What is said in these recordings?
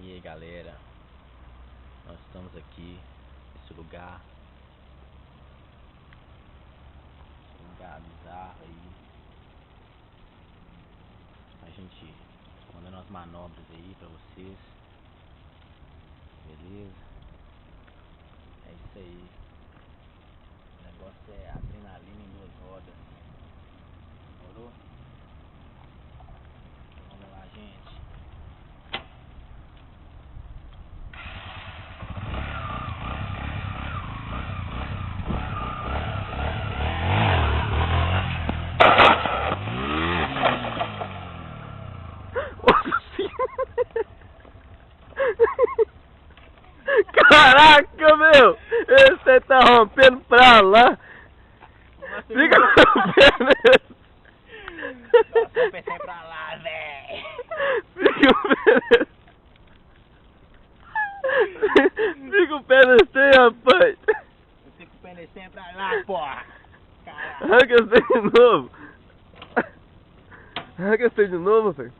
E aí galera, nós estamos aqui nesse lugar bizarro aí, a gente mandando umas manobras aí pra vocês, beleza? É isso aí, o negócio é adrenalina em duas rodas, demorou? Vamos lá, gente. Caraca, meu! Esse tá rompendo pra lá! Fica rompendo esse! Nossa, eu pensei pra lá, véi! Fica o pé nesse... Fica o pé nesse, rapaz! Eu fico o pé nesse pra lá, porra! Caralho! Arranca esse de novo! Arranca esse de novo, velho!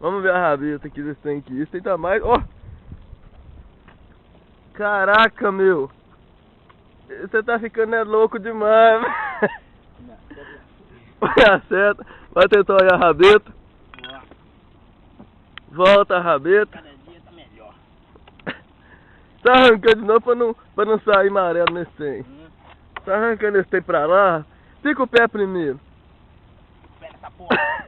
Vamos ver a rabeta aqui desse trem aqui. Esse trem tá mais... Ó! Caraca, meu! Você tá ficando louco demais, vai acerta, vai tentar olhar a rabeta. Volta a rabeta. Cada dia tá melhor. Tá arrancando de novo pra não sair amarelo nesse trem. Tá arrancando esse trem pra lá. Fica o pé primeiro. Pega essa porra.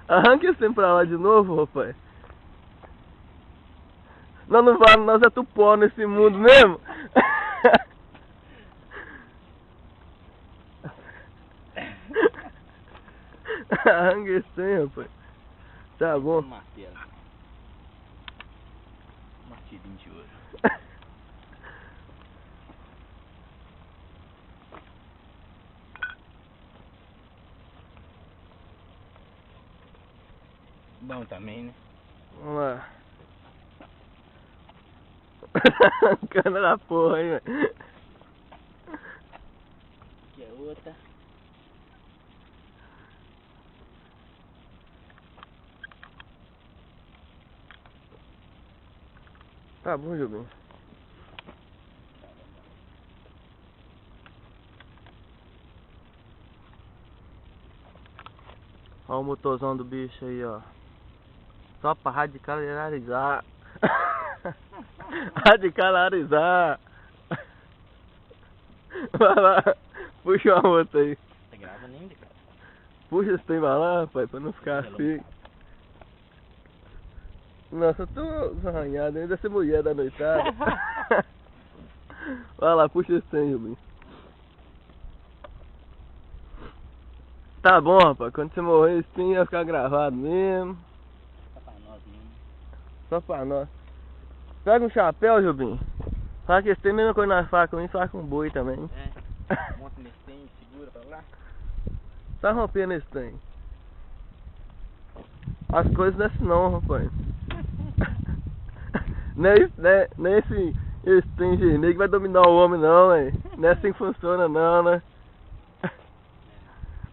Arranca esse trem pra lá de novo, rapaz. Nós não vamos, nós é tupó nesse mundo mesmo. Arranca esse trem, rapaz. Tá bom. Martelo. Martelinho de ouro. Bom também, né? Vamos lá. Arrancando da porra, hein, velho. Aqui é outra. Tá bom, Jubinho. Olha o motorzão do bicho aí, ó. Só pra radicalizar. Radicalizar. Vai lá, puxa uma outra aí. Tá gravando ainda, cara? Puxa esse trem pra lá, pai, pra não ficar feio. Nossa, eu tô arranhado ainda, essa mulher da noitada. Vai lá, puxa esse trem, Jubinho. Tá bom, rapaz, quando você morrer, esse trem ia ficar gravado mesmo. Só pra nós mesmo. Só pra nós. Pega um chapéu, Jubinho. Fala que esse tem a mesma coisa na faca, a faca com boi também. É. Monta nesse trem, segura pra lá. Tá rompendo esse trem. As coisas não é assim não, rapaz. Não é esse trem vermelho que vai dominar o homem não, velho. Não é assim que funciona não, né?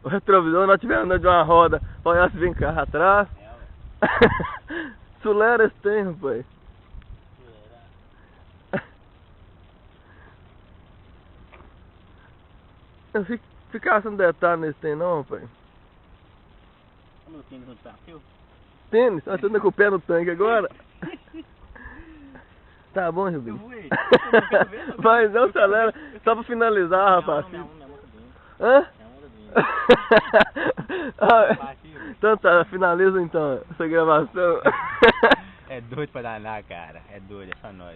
O retrovisor, nós tivemos andando de uma roda, olha se vem carro atrás. Sulera esse trem, rapaz. Não fica caçando detalhe nesse trem não, rapaz. Como eu tenho no desafio? Tênis? Você anda com o pé no tanque agora? Tá bom, Jubinho. Vai, não acelera. Só pra finalizar, rapaz. Hã? Então tá, finaliza então essa gravação. É doido pra danar, cara. É doido, é só nós.